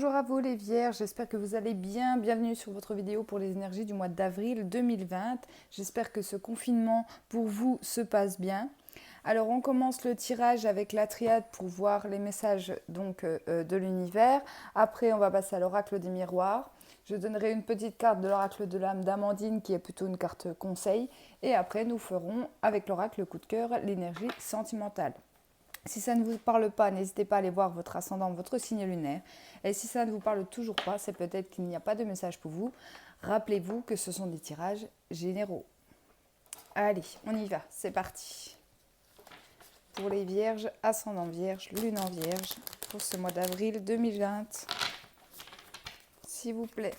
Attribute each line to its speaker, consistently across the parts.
Speaker 1: Bonjour à vous les Vierges, j'espère que vous allez bien. Bienvenue sur votre vidéo pour les énergies du mois d'avril 2020. J'espère que ce confinement pour vous se passe bien. Alors on commence le tirage avec la triade pour voir les messages de l'univers. Après on va passer à l'oracle des miroirs. Je donnerai une petite carte de l'oracle de l'âme d'Amandine qui est plutôt une carte conseil. Et après nous ferons avec l'oracle coup de cœur l'énergie sentimentale. Si ça ne vous parle pas, n'hésitez pas à aller voir votre ascendant, votre signe lunaire. Et si ça ne vous parle toujours pas, c'est peut-être qu'il n'y a pas de message pour vous. Rappelez-vous que ce sont des tirages généraux. Allez, on y va, c'est parti. Pour les vierges, ascendant vierge, lune en vierge, pour ce mois d'avril 2020. S'il vous plaît.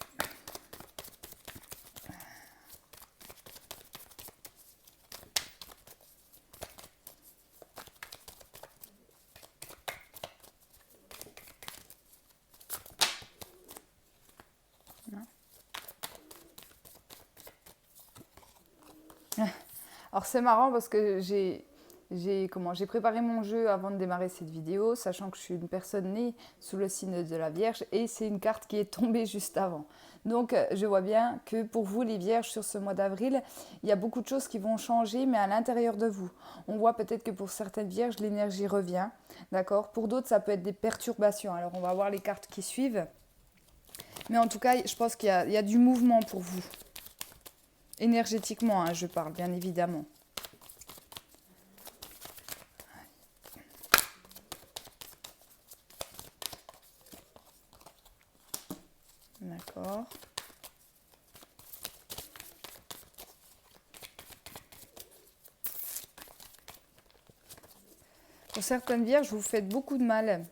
Speaker 1: Alors c'est marrant parce que j'ai préparé mon jeu avant de démarrer cette vidéo, sachant que je suis une personne née sous le signe de la Vierge et c'est une carte qui est tombée juste avant. Donc je vois bien que pour vous les Vierges sur ce mois d'avril, il y a beaucoup de choses qui vont changer mais à l'intérieur de vous. On voit peut-être que pour certaines Vierges l'énergie revient, d'accord. Pour d'autres ça peut être des perturbations. Alors on va voir les cartes qui suivent. Mais en tout cas je pense qu'il y a du mouvement pour vous. Énergétiquement, hein, je parle, bien évidemment. D'accord. Pour certaines vierges, vous faites beaucoup de mal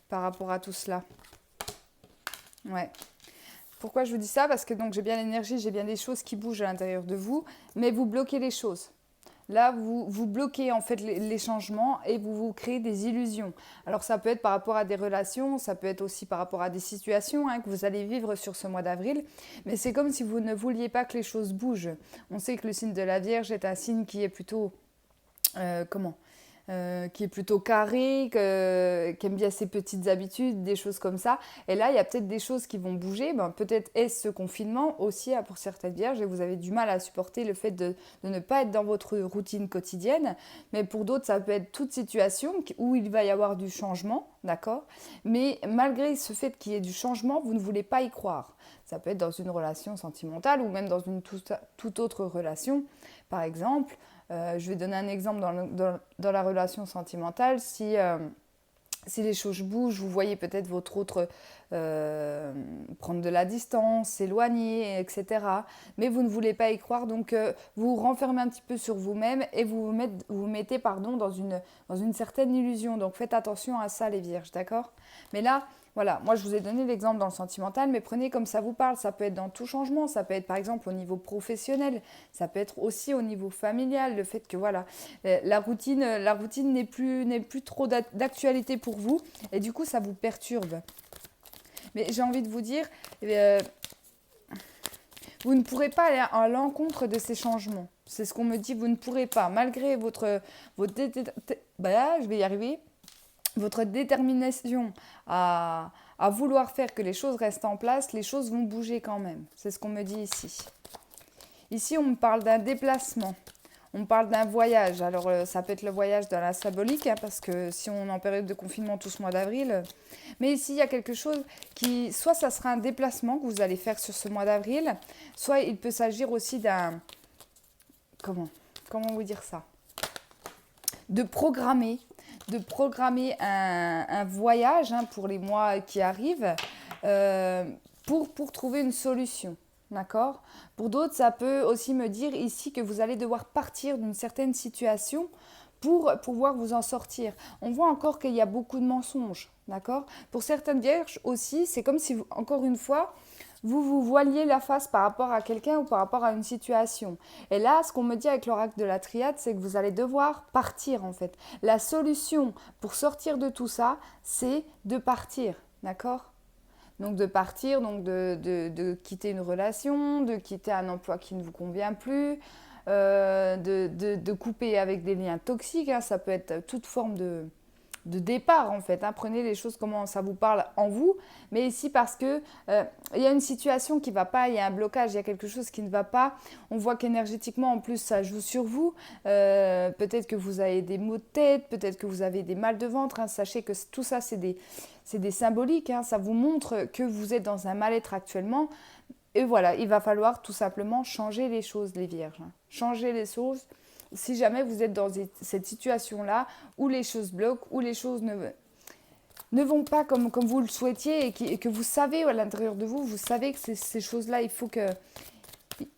Speaker 1: par rapport à tout cela. Ouais. Pourquoi je vous dis ça? Parce que donc j'ai bien l'énergie, j'ai bien des choses qui bougent à l'intérieur de vous, mais vous bloquez les choses. Là, vous bloquez en fait les changements et vous créez des illusions. Alors ça peut être par rapport à des relations, ça peut être aussi par rapport à des situations que vous allez vivre sur ce mois d'avril. Mais c'est comme si vous ne vouliez pas que les choses bougent. On sait que le signe de la Vierge est un signe qui est plutôt... qui est plutôt carré, qui aime bien ses petites habitudes, des choses comme ça. Et là, il y a peut-être des choses qui vont bouger. Peut-être est-ce ce confinement aussi pour certaines vierges et vous avez du mal à supporter le fait de ne pas être dans votre routine quotidienne. Mais pour d'autres, ça peut être toute situation où il va y avoir du changement, d'accord? Mais malgré ce fait qu'il y ait du changement, vous ne voulez pas y croire. Ça peut être dans une relation sentimentale ou même dans une toute autre relation, par exemple. Je vais donner un exemple dans la relation sentimentale. Si les choses bougent, vous voyez peut-être votre autre prendre de la distance, s'éloigner, etc. Mais vous ne voulez pas y croire, donc vous vous renfermez un petit peu sur vous-même et vous mettez dans une certaine illusion. Donc faites attention à ça les vierges, d'accord? Mais là, voilà, moi je vous ai donné l'exemple dans le sentimental, mais prenez comme ça vous parle. Ça peut être dans tout changement, ça peut être par exemple au niveau professionnel, ça peut être aussi au niveau familial, le fait que voilà, la routine n'est plus trop d'actualité pour vous, et du coup ça vous perturbe. Mais j'ai envie de vous dire, vous ne pourrez pas aller à l'encontre de ces changements. C'est ce qu'on me dit, vous ne pourrez pas, malgré votre je vais y arriver, votre détermination à vouloir faire que les choses restent en place, les choses vont bouger quand même. C'est ce qu'on me dit ici. Ici, on me parle d'un déplacement. On parle d'un voyage. Alors, ça peut être le voyage dans la symbolique, parce que si on est en période de confinement tout ce mois d'avril. Mais ici, il y a quelque chose qui... Soit ça sera un déplacement que vous allez faire sur ce mois d'avril, soit il peut s'agir aussi d'un... Comment vous dire ça? De programmer un voyage pour les mois qui arrivent pour trouver une solution. D'accord? Pour d'autres, ça peut aussi me dire ici que vous allez devoir partir d'une certaine situation pour pouvoir vous en sortir. On voit encore qu'il y a beaucoup de mensonges. D'accord? Pour certaines vierges aussi, c'est comme si, encore une fois, vous voiliez la face par rapport à quelqu'un ou par rapport à une situation. Et là, ce qu'on me dit avec l'oracle de la triade, c'est que vous allez devoir partir en fait. La solution pour sortir de tout ça, c'est de partir. D'accord? Donc de partir, donc de quitter une relation, de quitter un emploi qui ne vous convient plus, de couper avec des liens toxiques. Ça peut être toute forme de départ en fait. Hein. Prenez les choses comment ça vous parle en vous. Mais ici parce que il y a une situation qui ne va pas, il y a un blocage, il y a quelque chose qui ne va pas. On voit qu'énergétiquement en plus ça joue sur vous. Peut-être que vous avez des maux de tête, peut-être que vous avez des mal de ventre. Hein. Sachez que tout ça c'est des symboliques. Hein. Ça vous montre que vous êtes dans un mal-être actuellement. Et voilà, il va falloir tout simplement changer les choses, les vierges. Hein. Changer les choses si jamais vous êtes dans cette situation-là où les choses bloquent, où les choses ne vont pas comme vous le souhaitiez et que vous savez à l'intérieur de vous, vous savez que ces choses-là, il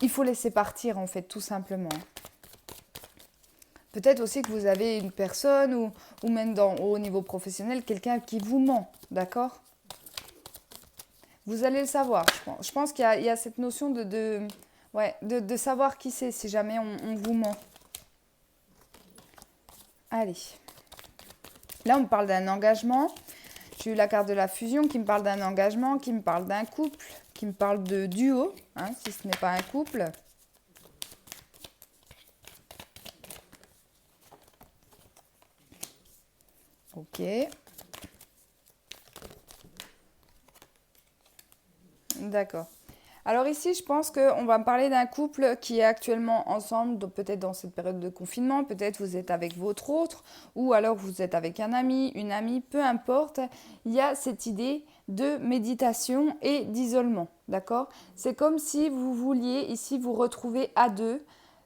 Speaker 1: faut laisser partir en fait, tout simplement. Peut-être aussi que vous avez une personne ou même au niveau professionnel, quelqu'un qui vous ment, d'accord ? Vous allez le savoir, je pense. Je pense qu'il y a cette notion de savoir qui c'est si jamais on vous ment. Allez. Là, on me parle d'un engagement. J'ai eu la carte de la fusion qui me parle d'un engagement, qui me parle d'un couple, qui me parle de duo, hein, si ce n'est pas un couple. Ok. D'accord. Alors ici, je pense qu'on va me parler d'un couple qui est actuellement ensemble, donc peut-être dans cette période de confinement, peut-être vous êtes avec votre autre, ou alors vous êtes avec un ami, une amie, peu importe. Il y a cette idée de méditation et d'isolement, d'accord ? C'est comme si vous vouliez ici vous retrouver à deux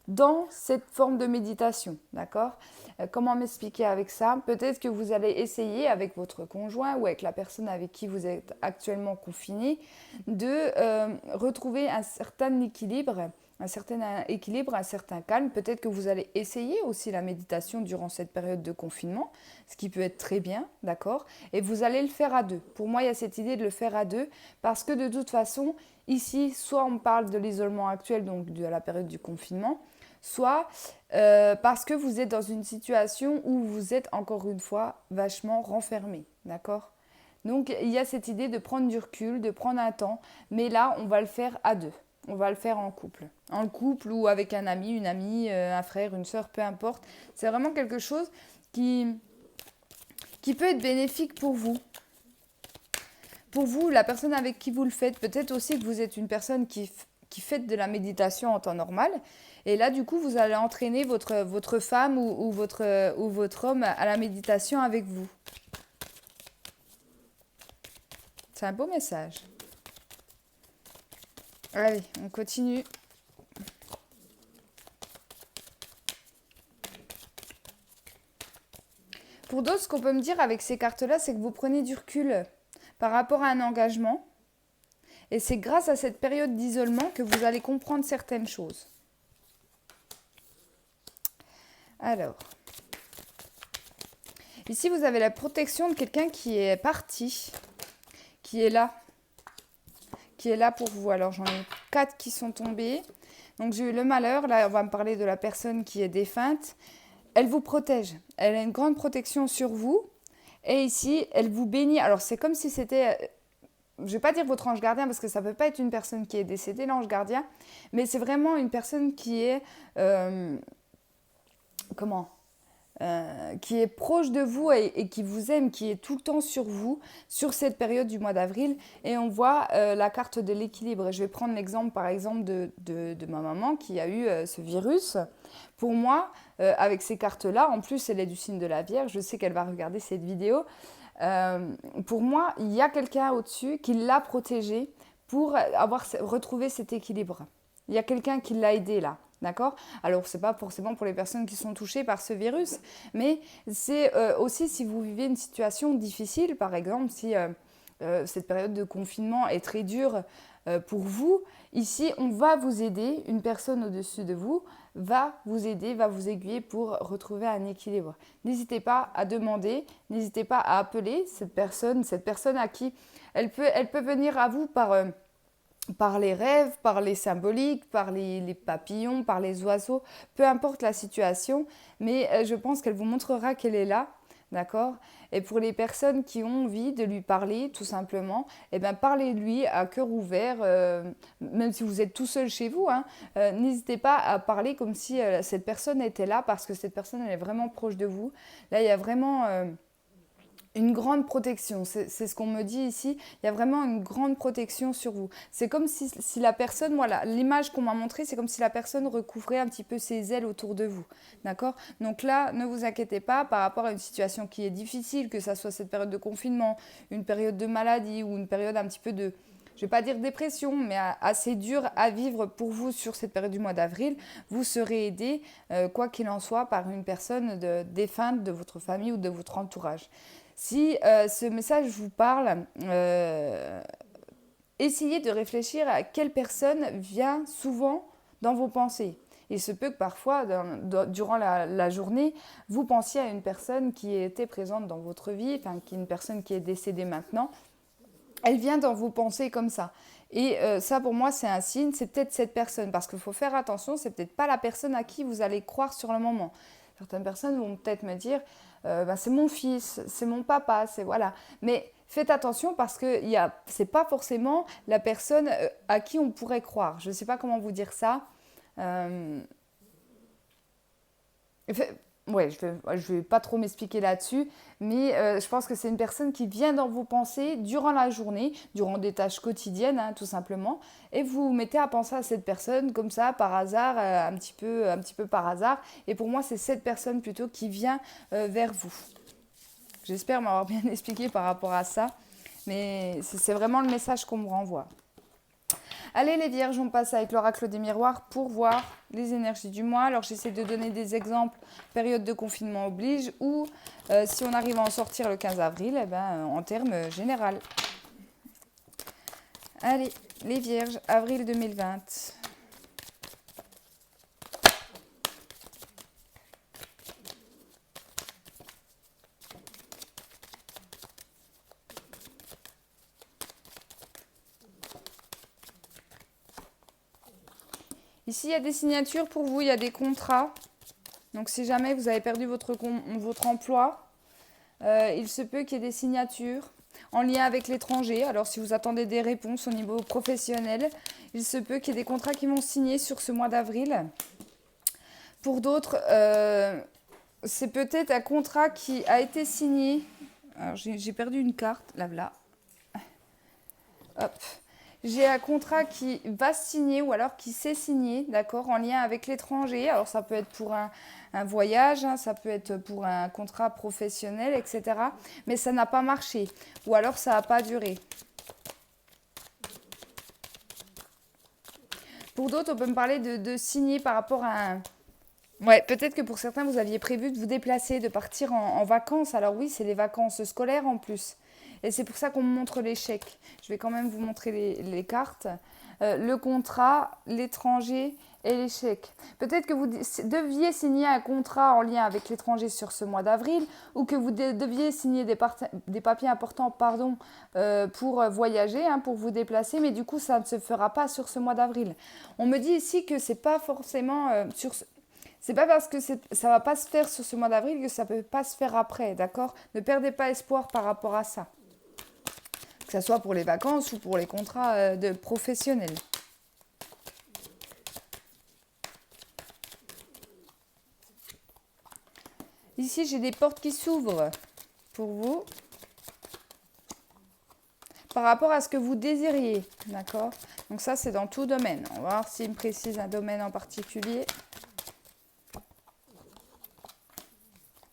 Speaker 1: dans cette forme de méditation, d'accord ? Comment m'expliquer avec ça ? Peut-être que vous allez essayer avec votre conjoint ou avec la personne avec qui vous êtes actuellement confiné de retrouver un certain équilibre, un certain calme. Peut-être que vous allez essayer aussi la méditation durant cette période de confinement, ce qui peut être très bien, d'accord ? Et vous allez le faire à deux. Pour moi, il y a cette idée de le faire à deux parce que de toute façon, ici, soit on parle de l'isolement actuel, donc de la période du confinement, soit parce que vous êtes dans une situation où vous êtes encore une fois vachement renfermé, d'accord ? Donc il y a cette idée de prendre du recul, de prendre un temps, mais là on va le faire à deux, on va le faire en couple. En couple ou avec un ami, une amie, un frère, une sœur, peu importe. C'est vraiment quelque chose qui peut être bénéfique pour vous. Pour vous, la personne avec qui vous le faites, peut-être aussi que vous êtes une personne qui fait de la méditation en temps normal. Et là, du coup, vous allez entraîner votre femme ou votre homme à la méditation avec vous. C'est un beau message. Allez, on continue. Pour d'autres, ce qu'on peut me dire avec ces cartes-là, c'est que vous prenez du recul par rapport à un engagement. Et c'est grâce à cette période d'isolement que vous allez comprendre certaines choses. Alors, ici vous avez la protection de quelqu'un qui est parti, qui est là pour vous. Alors j'en ai 4 qui sont tombés. Donc j'ai eu le malheur, là on va me parler de la personne qui est défunte. Elle vous protège, elle a une grande protection sur vous. Et ici, elle vous bénit. Alors c'est comme si c'était... Je ne vais pas dire votre ange gardien parce que ça ne peut pas être une personne qui est décédée, l'ange gardien. Mais c'est vraiment une personne qui est... qui est proche de vous et qui vous aime, qui est tout le temps sur vous, sur cette période du mois d'avril. Et on voit la carte de l'équilibre. Je vais prendre l'exemple, par exemple, de ma maman qui a eu ce virus. Pour moi, avec ces cartes-là, en plus, elle est du signe de la Vierge. Je sais qu'elle va regarder cette vidéo. Pour moi, il y a quelqu'un au-dessus qui l'a protégée pour retrouvé cet équilibre. Il y a quelqu'un qui l'a aidé là. D'accord ? Alors, ce n'est pas forcément pour les personnes qui sont touchées par ce virus, mais c'est aussi si vous vivez une situation difficile, par exemple, si cette période de confinement est très dure pour vous, ici, on va vous aider, une personne au-dessus de vous va vous aider, va vous aiguiller pour retrouver un équilibre. N'hésitez pas à demander, n'hésitez pas à appeler cette personne à qui elle peut venir à vous par les rêves, par les symboliques, par les papillons, par les oiseaux, peu importe la situation, mais je pense qu'elle vous montrera qu'elle est là, d'accord ? Et pour les personnes qui ont envie de lui parler, tout simplement, eh bien, parlez-lui à cœur ouvert, même si vous êtes tout seul chez vous, hein, n'hésitez pas à parler comme si cette personne était là, parce que cette personne, elle est vraiment proche de vous. Là, il y a vraiment... Une grande protection, c'est ce qu'on me dit ici. Il y a vraiment une grande protection sur vous. C'est comme si la personne, voilà, l'image qu'on m'a montrée, c'est comme si la personne recouvrait un petit peu ses ailes autour de vous. D'accord? Donc là, ne vous inquiétez pas par rapport à une situation qui est difficile, que ça soit cette période de confinement, une période de maladie ou une période un petit peu de, je ne vais pas dire dépression, mais assez dure à vivre pour vous sur cette période du mois d'avril. Vous serez aidé, quoi qu'il en soit, par une personne défunte de votre famille ou de votre entourage. Si ce message vous parle, essayez de réfléchir à quelle personne vient souvent dans vos pensées. Il se peut que parfois, durant la journée, vous pensiez à une personne qui était présente dans votre vie, enfin, une personne qui est décédée maintenant. Elle vient dans vos pensées comme ça. Et ça, pour moi, c'est un signe, c'est peut-être cette personne. Parce qu'il faut faire attention, c'est peut-être pas la personne à qui vous allez croire sur le moment. Certaines personnes vont peut-être me dire, c'est mon fils, c'est mon papa, c'est voilà. Mais faites attention parce que c'est pas forcément la personne à qui on pourrait croire. Je ne sais pas comment vous dire ça. Euh, Ouais, je vais pas trop m'expliquer là-dessus, mais je pense que c'est une personne qui vient dans vos pensées durant la journée, durant des tâches quotidiennes, hein, tout simplement, et vous vous mettez à penser à cette personne comme ça, par hasard, un petit peu par hasard, et pour moi, c'est cette personne plutôt qui vient vers vous. J'espère m'avoir bien expliqué par rapport à ça, mais c'est vraiment le message qu'on me renvoie. Allez les vierges, on passe avec l'oracle des miroirs pour voir les énergies du mois. Alors j'essaie de donner des exemples, période de confinement oblige, ou si on arrive à en sortir le 15 avril, eh ben, en termes général. Allez, les vierges, avril 2020. Ici, il y a des signatures pour vous, il y a des contrats. Donc si jamais vous avez perdu votre emploi, il se peut qu'il y ait des signatures en lien avec l'étranger. Alors si vous attendez des réponses au niveau professionnel, il se peut qu'il y ait des contrats qui vont signer sur ce mois d'avril. Pour d'autres, c'est peut-être un contrat qui a été signé. Alors j'ai perdu une carte, là voilà. Hop. J'ai un contrat qui va se signer ou alors qui s'est signé, d'accord, en lien avec l'étranger. Alors ça peut être pour un voyage, hein, ça peut être pour un contrat professionnel, etc. Mais ça n'a pas marché ou alors ça n'a pas duré. Pour d'autres, on peut me parler de signer par rapport à un... Ouais, peut-être que pour certains, vous aviez prévu de vous déplacer, de partir en vacances. Alors oui, c'est les vacances scolaires en plus. Et c'est pour ça qu'on me montre les chèques. Je vais quand même vous montrer les cartes. Le contrat, l'étranger et les chèques. Peut-être que vous deviez signer un contrat en lien avec l'étranger sur ce mois d'avril ou que vous deviez signer des papiers importants pour voyager, hein, pour vous déplacer, mais du coup, ça ne se fera pas sur ce mois d'avril. On me dit ici que c'est pas forcément c'est pas parce que ça va pas se faire sur ce mois d'avril que ça peut pas se faire après, d'accord? Ne perdez pas espoir par rapport à ça. Que ce soit pour les vacances ou pour les contrats de professionnels. Ici, j'ai des portes qui s'ouvrent pour vous par rapport à ce que vous désiriez, d'accord? Donc ça, c'est dans tout domaine. On va voir s'il me précise un domaine en particulier.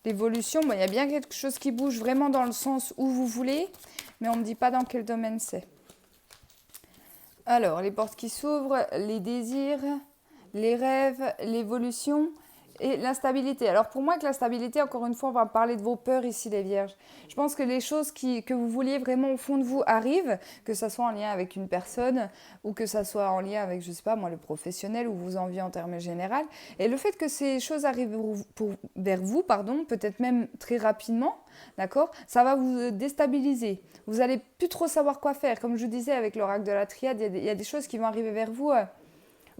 Speaker 1: L'évolution, il y a bien quelque chose qui bouge vraiment dans le sens où vous voulez, mais on ne me dit pas dans quel domaine c'est. Alors, les portes qui s'ouvrent, les désirs, les rêves, l'évolution et l'instabilité. Alors pour moi, que la stabilité, encore une fois, on va parler de vos peurs ici, les vierges. Je pense que les choses que vous vouliez vraiment au fond de vous arrivent, que ça soit en lien avec une personne ou que ça soit en lien avec, je ne sais pas moi, le professionnel ou vos envies en termes généraux. Et le fait que ces choses arrivent vers vous, peut-être même très rapidement, d'accord, ça va vous déstabiliser. Vous n'allez plus trop savoir quoi faire. Comme je vous disais avec l'oracle de la triade, il y a des choses qui vont arriver vers vous.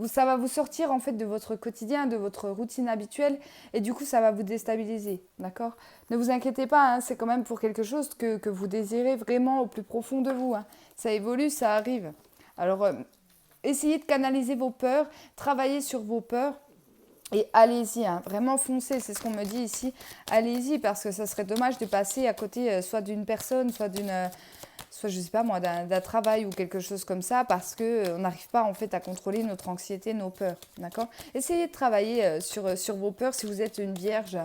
Speaker 1: Ça va vous sortir en fait de votre quotidien, de votre routine habituelle et du coup ça va vous déstabiliser, d'accord? Ne vous inquiétez pas, hein, c'est quand même pour quelque chose que vous désirez vraiment au plus profond de vous. Hein. Ça évolue, ça arrive. Alors essayez de canaliser vos peurs, travaillez sur vos peurs Et allez-y, hein, vraiment foncez, c'est ce qu'on me dit ici. Allez-y, parce que ça serait dommage de passer à côté soit d'une personne, soit je sais pas moi, d'un travail ou quelque chose comme ça, parce que on n'arrive pas en fait à contrôler notre anxiété, nos peurs, d'accord? Essayez de travailler sur vos peurs si vous êtes une vierge,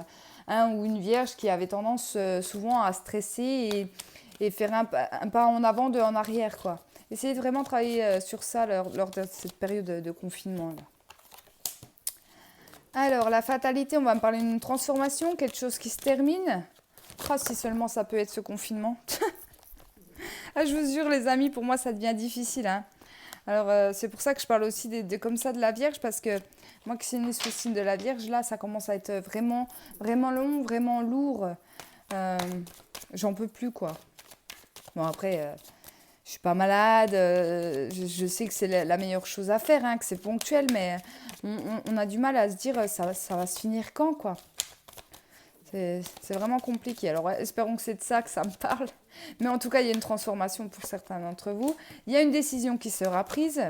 Speaker 1: hein, ou une vierge qui avait tendance souvent à stresser et faire un pas en avant, deux en arrière, quoi. Essayez de vraiment travailler sur ça lors de cette période de confinement, là. Alors, la fatalité, on va me parler d'une transformation, quelque chose qui se termine. Ah, si seulement ça peut être ce confinement. Ah, je vous jure, les amis, pour moi, ça devient difficile, hein. Alors, c'est pour ça que je parle aussi comme ça de la Vierge, parce que moi qui suis née sous le signe de la Vierge, là, ça commence à être vraiment, vraiment long, vraiment lourd. Euh, J'en peux plus, quoi. Bon, après, je suis pas malade, je sais que c'est la meilleure chose à faire, hein, que c'est ponctuel, mais on a du mal à se dire, ça va se finir quand, quoi. C'est vraiment compliqué. Alors, espérons que c'est de ça que ça me parle. Mais en tout cas, il y a une transformation pour certains d'entre vous. Il y a une décision qui sera prise.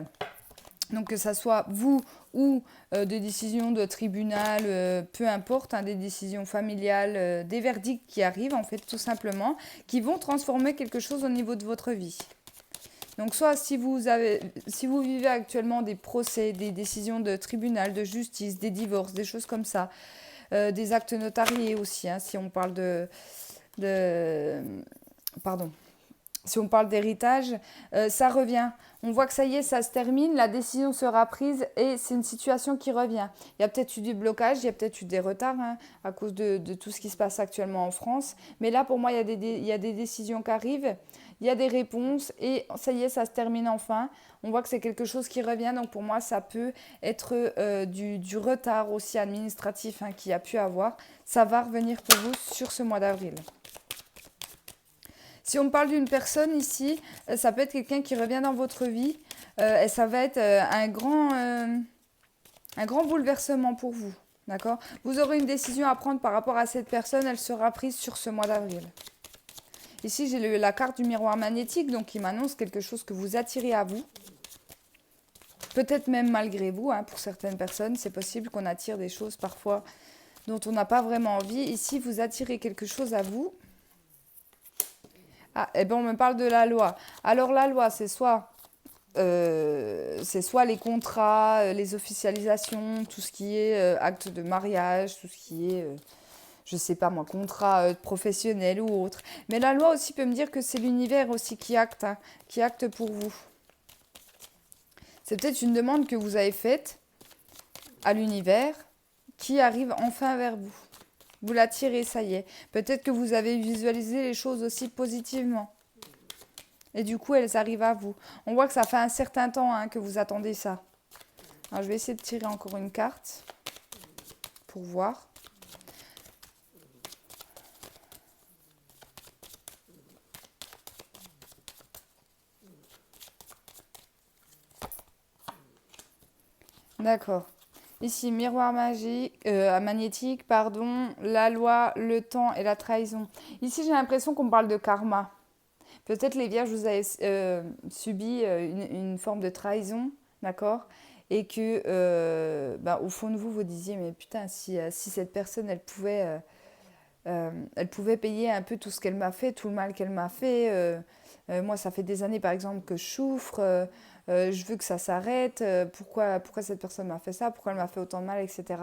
Speaker 1: Donc, que ce soit vous ou des décisions de tribunal, peu importe, hein, des décisions familiales, des verdicts qui arrivent, en fait, tout simplement, qui vont transformer quelque chose au niveau de votre vie. Donc, soit si vous vivez actuellement des procès, des décisions de tribunal, de justice, des divorces, des choses comme ça, des actes notariés aussi, hein, si on parle de pardon, si on parle d'héritage, ça revient. On voit que ça y est, ça se termine, la décision sera prise et c'est une situation qui revient. Il y a peut-être eu du blocage, il y a peut-être eu des retards, hein, à cause de tout ce qui se passe actuellement en France. Mais là, pour moi, il y a des décisions qui arrivent, il y a des réponses et ça y est, ça se termine enfin. On voit que c'est quelque chose qui revient, donc pour moi, ça peut être du retard aussi administratif, hein, qu'il y a pu avoir. Ça va revenir pour vous sur ce mois d'avril. Si on parle d'une personne ici, ça peut être quelqu'un qui revient dans votre vie et ça va être un grand bouleversement pour vous. D'accord? Vous aurez une décision à prendre par rapport à cette personne, elle sera prise sur ce mois d'avril. Ici, j'ai la carte du miroir magnétique, donc qui m'annonce quelque chose que vous attirez à vous. Peut-être même malgré vous, hein, pour certaines personnes, c'est possible qu'on attire des choses parfois dont on n'a pas vraiment envie. Ici, vous attirez quelque chose à vous. Ah, eh bien, on me parle de la loi. Alors, la loi, c'est soit les contrats, les officialisations, tout ce qui est acte de mariage, tout ce qui est, je sais pas moi, contrat professionnel ou autre. Mais la loi aussi peut me dire que c'est l'univers aussi hein, qui acte pour vous. C'est peut-être une demande que vous avez faite à l'univers qui arrive enfin vers vous. Vous l'attirez, ça y est. Peut-être que vous avez visualisé les choses aussi positivement. Et du coup, elles arrivent à vous. On voit que ça fait un certain temps, hein, que vous attendez ça. Alors, je vais essayer de tirer encore une carte pour voir. D'accord. Ici, miroir magique, magnétique, pardon, la loi, le temps et la trahison. Ici, j'ai l'impression qu'on parle de karma. Peut-être les vierges, vous avez subi une forme de trahison, d'accord? Et que, bah, au fond de vous, vous disiez, mais putain, si cette personne, elle pouvait payer un peu tout ce qu'elle m'a fait, tout le mal qu'elle m'a fait. Moi, ça fait des années, par exemple, que je souffre. Je veux que ça s'arrête. Pourquoi cette personne m'a fait ça? Pourquoi elle m'a fait autant de mal, etc.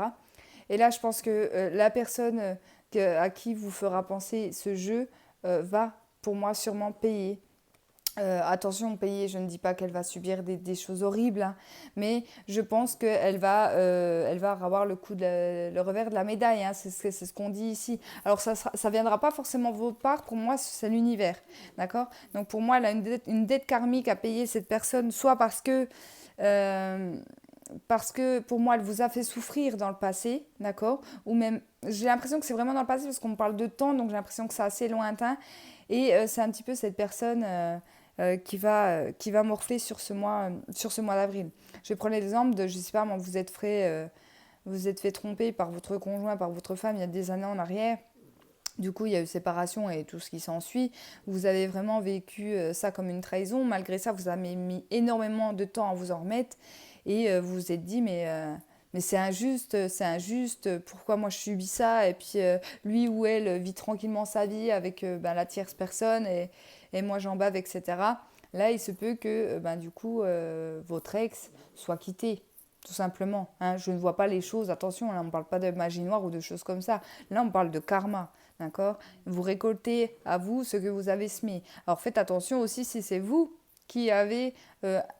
Speaker 1: Et là, je pense que la personne à qui vous fera penser ce jeu va, pour moi, sûrement payer. Attention, payer, je ne dis pas qu'elle va subir des choses horribles, hein, mais je pense elle va avoir le revers de la médaille, hein, c'est ce qu'on dit ici. Alors ça viendra pas forcément de votre part, pour moi c'est l'univers, d'accord? Donc pour moi elle a une dette karmique à payer cette personne, soit parce que pour moi elle vous a fait souffrir dans le passé, d'accord? Ou même, j'ai l'impression que c'est vraiment dans le passé parce qu'on me parle de temps, donc j'ai l'impression que c'est assez lointain, et c'est un petit peu cette personne... qui va morfler sur ce mois d'avril. Je vais prendre l'exemple de, je sais pas, moi, vous êtes fait tromper par votre conjoint, par votre femme il y a des années en arrière. Du coup, il y a eu séparation et tout ce qui s'ensuit. Vous avez vraiment vécu ça comme une trahison. Malgré ça, vous avez mis énormément de temps à vous en remettre. Et vous vous êtes dit, mais Mais c'est injuste, pourquoi moi je subis ça, et puis lui ou elle vit tranquillement sa vie avec ben, la tierce personne, et moi j'en bave, etc. Là, il se peut que ben, du coup, votre ex soit quitté, tout simplement. Hein. Je ne vois pas les choses, attention, là on ne parle pas de magie noire ou de choses comme ça, là on parle de karma. D'accord? Vous récoltez à vous ce que vous avez semé. Alors faites attention aussi si c'est vous qui avez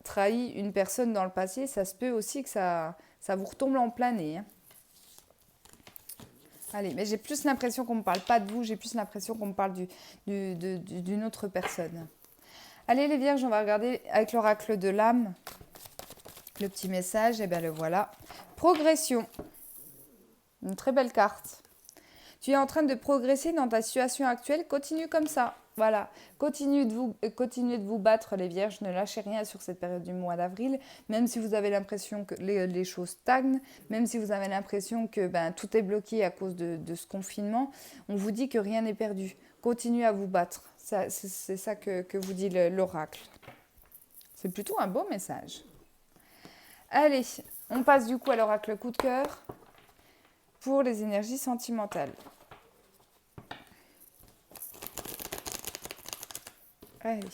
Speaker 1: trahi une personne dans le passé, ça se peut aussi que ça vous retombe en plein nez. Hein. Allez, mais j'ai plus l'impression qu'on ne me parle pas de vous, j'ai plus l'impression qu'on me parle d'une autre personne. Allez les vierges, on va regarder avec l'oracle de l'âme le petit message, et bien le voilà. Progression. Une très belle carte. Tu es en train de progresser dans ta situation actuelle, continue comme ça. Voilà, continuez de vous battre les vierges, ne lâchez rien sur cette période du mois d'avril, même si vous avez l'impression que les choses stagnent, même si vous avez l'impression que ben, tout est bloqué à cause de ce confinement, on vous dit que rien n'est perdu. Continuez à vous battre, c'est ça que vous dit l'oracle. C'est plutôt un beau message. Allez, on passe du coup à l'oracle coup de cœur pour les énergies sentimentales. Allez.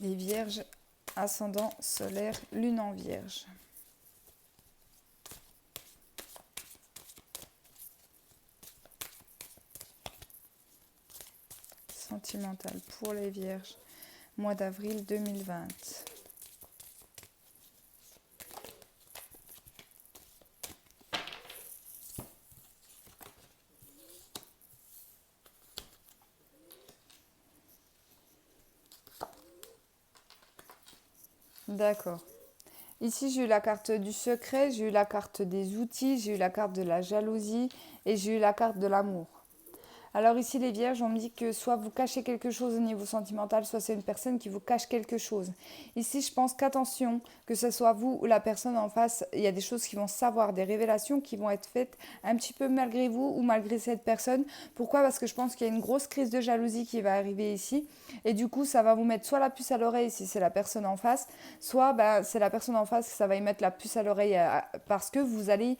Speaker 1: Les vierges, ascendant solaire, lune en vierge. Sentimental pour les vierges, mois d'avril 2020. D'accord. Ici, j'ai eu la carte du secret, j'ai eu la carte des outils, j'ai eu la carte de la jalousie et j'ai eu la carte de l'amour. Alors ici, les vierges, on me dit que soit vous cachez quelque chose au niveau sentimental, soit c'est une personne qui vous cache quelque chose. Ici, je pense qu'attention, que ce soit vous ou la personne en face, il y a des choses qui vont savoir, des révélations qui vont être faites un petit peu malgré vous ou malgré cette personne. Pourquoi? Parce que je pense qu'il y a une grosse crise de jalousie qui va arriver ici. Et du coup, ça va vous mettre soit la puce à l'oreille si c'est la personne en face, soit ben, c'est la personne en face que ça va y mettre la puce à l'oreille parce que vous allez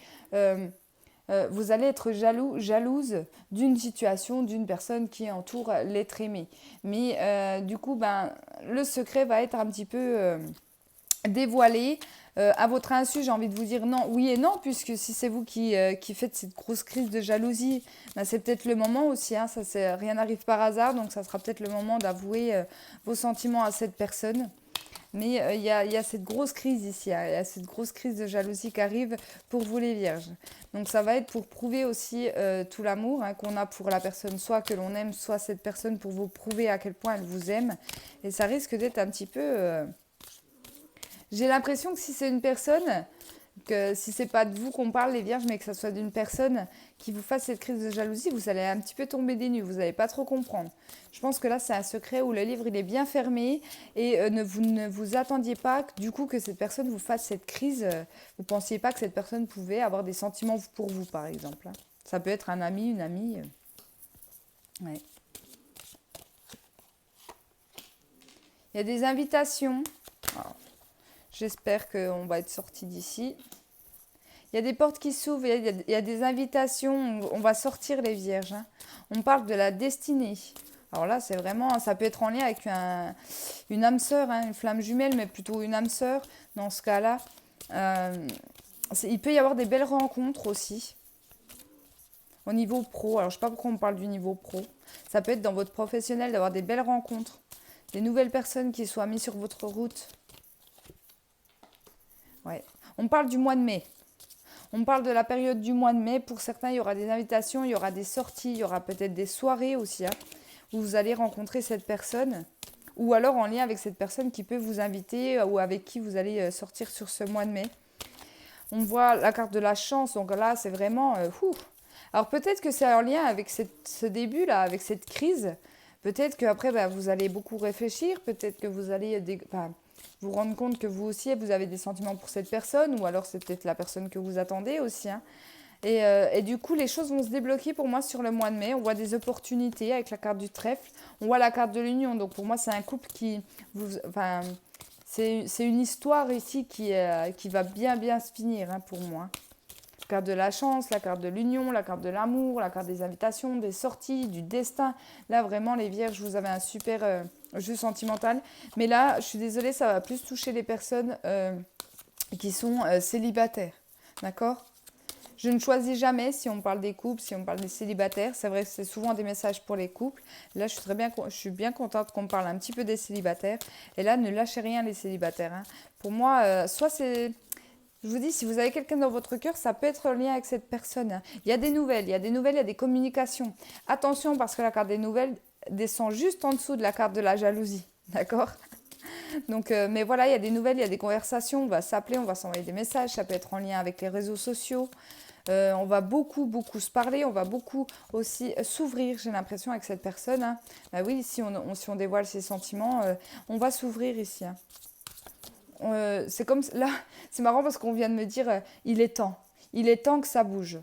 Speaker 1: être jalouse d'une situation, d'une personne qui entoure l'être aimé. Mais du coup, ben, le secret va être un petit peu dévoilé. À votre insu, j'ai envie de vous dire non, oui et non, puisque si c'est vous qui faites cette grosse crise de jalousie, ben, c'est peut-être le moment aussi, hein, rien n'arrive par hasard, donc ça sera peut-être le moment d'avouer vos sentiments à cette personne. Mais il y a cette grosse crise ici, il y a cette grosse crise de jalousie qui arrive pour vous les vierges. Donc ça va être pour prouver aussi tout l'amour hein, qu'on a pour la personne, soit que l'on aime, soit cette personne pour vous prouver à quel point elle vous aime. Et ça risque d'être un petit peu... J'ai l'impression que si c'est une personne, que si c'est pas de vous qu'on parle les vierges, mais que ça soit d'une personne qui vous fasse cette crise de jalousie, vous allez un petit peu tomber des nues, vous n'allez pas trop comprendre. Je pense que là c'est un secret où le livre il est bien fermé et vous ne vous attendiez pas du coup que cette personne vous fasse cette crise. Vous ne pensiez pas que cette personne pouvait avoir des sentiments pour vous par exemple. Hein. Ça peut être un ami, une amie. Ouais. Il y a des invitations. Alors, j'espère qu'on va être sorti d'ici. Il y a des portes qui s'ouvrent, il y a des invitations, on va sortir les vierges. Hein. On parle de la destinée. Alors là, c'est vraiment, ça peut être en lien avec une âme sœur, hein, une flamme jumelle, mais plutôt une âme sœur dans ce cas-là. Il peut y avoir des belles rencontres aussi au niveau pro. Alors je ne sais pas pourquoi on parle du niveau pro. Ça peut être dans votre professionnel d'avoir des belles rencontres, des nouvelles personnes qui soient mises sur votre route. Ouais. On parle du mois de mai. On parle de la période du mois de mai. Pour certains, il y aura des invitations, il y aura des sorties, il y aura peut-être des soirées aussi, hein, où vous allez rencontrer cette personne. Ou alors en lien avec cette personne qui peut vous inviter ou avec qui vous allez sortir sur ce mois de mai. On voit la carte de la chance, donc là, c'est vraiment... Alors peut-être que c'est en lien avec ce début-là, avec cette crise. Peut-être qu'après, bah, vous allez beaucoup réfléchir. Peut-être que vous allez... vous rendre compte que vous aussi, vous avez des sentiments pour cette personne, ou alors c'est peut-être la personne que vous attendez aussi. Hein. Et du coup, les choses vont se débloquer pour moi sur le mois de mai. On voit des opportunités avec la carte du trèfle. On voit la carte de l'union. Donc pour moi, c'est un couple qui... c'est une histoire ici qui va bien bien se finir hein, pour moi. La carte de la chance, la carte de l'union, la carte de l'amour, la carte des invitations, des sorties, du destin. Là, vraiment, les vierges, vous avez un super jeu sentimental. Mais là, je suis désolée, ça va plus toucher les personnes qui sont célibataires. D'accord? Je ne choisis jamais si on parle des couples, si on parle des célibataires. C'est vrai que c'est souvent des messages pour les couples. Là, je suis bien contente qu'on parle un petit peu des célibataires. Et là, ne lâchez rien les célibataires. Hein. Pour moi, soit c'est... Je vous dis, si vous avez quelqu'un dans votre cœur, ça peut être en lien avec cette personne. Hein. Il y a des nouvelles, il y a des nouvelles, il y a des communications. Attention, parce que la carte des nouvelles descend juste en dessous de la carte de la jalousie. D'accord? Donc, mais voilà, il y a des nouvelles, il y a des conversations. On va s'appeler, on va s'envoyer des messages. Ça peut être en lien avec les réseaux sociaux. On va beaucoup, beaucoup se parler, on va beaucoup aussi s'ouvrir, j'ai l'impression, avec cette personne. Hein. Bah oui, si on dévoile ses sentiments, on va s'ouvrir ici. Hein. C'est comme là, c'est marrant parce qu'on vient de me dire, il est temps. Il est temps que ça bouge.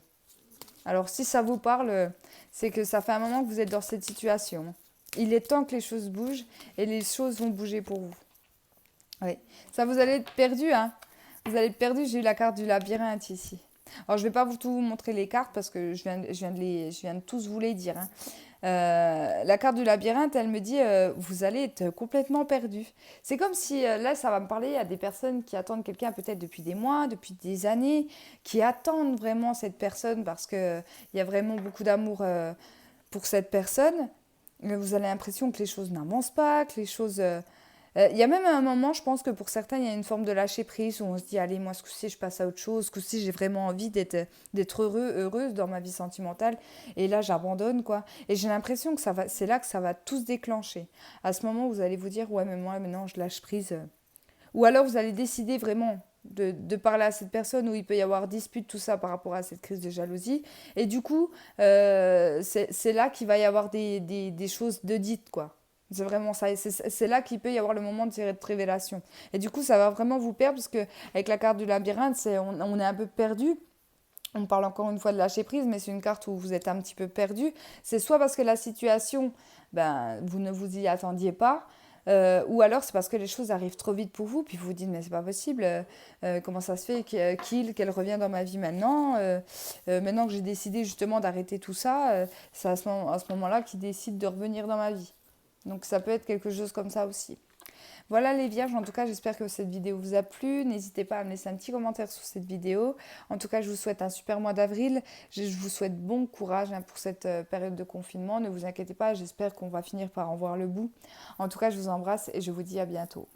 Speaker 1: Alors si ça vous parle, c'est que ça fait un moment que vous êtes dans cette situation. Il est temps que les choses bougent et les choses vont bouger pour vous. Oui. Ça, vous allez être perdu, hein. Vous allez être perdu, j'ai eu la carte du labyrinthe ici. Alors, je ne vais pas tout vous montrer les cartes parce que je viens de tous vous les dire. Hein. La carte du labyrinthe, elle me dit vous allez être complètement perdu. C'est comme si là, ça va me parler à des personnes qui attendent quelqu'un peut-être depuis des mois, depuis des années, qui attendent vraiment cette personne parce qu'il y a vraiment beaucoup d'amour pour cette personne. Vous avez l'impression que les choses n'avancent pas, que les choses il y a même un moment, je pense que pour certains, il y a une forme de lâcher prise où on se dit, allez, moi, ce coup-ci, je passe à autre chose. Ce coup-ci, j'ai vraiment envie d'être heureuse dans ma vie sentimentale. Et là, j'abandonne, quoi. Et j'ai l'impression que c'est là que ça va tout se déclencher. À ce moment, vous allez vous dire, ouais, mais moi, maintenant, je lâche prise. Ou alors, vous allez décider vraiment de parler à cette personne où il peut y avoir dispute, tout ça, par rapport à cette crise de jalousie. Et du coup, c'est là qu'il va y avoir des choses de dites, quoi. C'est vraiment ça. C'est là qu'il peut y avoir le moment de cette révélation. Et du coup, ça va vraiment vous perdre parce que avec la carte du labyrinthe, on est un peu perdu. On parle encore une fois de lâcher prise, mais c'est une carte où vous êtes un petit peu perdu. C'est soit parce que la situation, ben, vous ne vous y attendiez pas, ou alors c'est parce que les choses arrivent trop vite pour vous, puis vous vous dites, mais c'est pas possible, comment ça se fait qu'elle revient dans ma vie maintenant, maintenant que j'ai décidé justement d'arrêter tout ça, c'est à ce moment-là qu'il décide de revenir dans ma vie. Donc ça peut être quelque chose comme ça aussi. Voilà les vierges, en tout cas j'espère que cette vidéo vous a plu. N'hésitez pas à me laisser un petit commentaire sous cette vidéo. En tout cas je vous souhaite un super mois d'avril. Je vous souhaite bon courage pour cette période de confinement. Ne vous inquiétez pas, j'espère qu'on va finir par en voir le bout. En tout cas je vous embrasse et je vous dis à bientôt.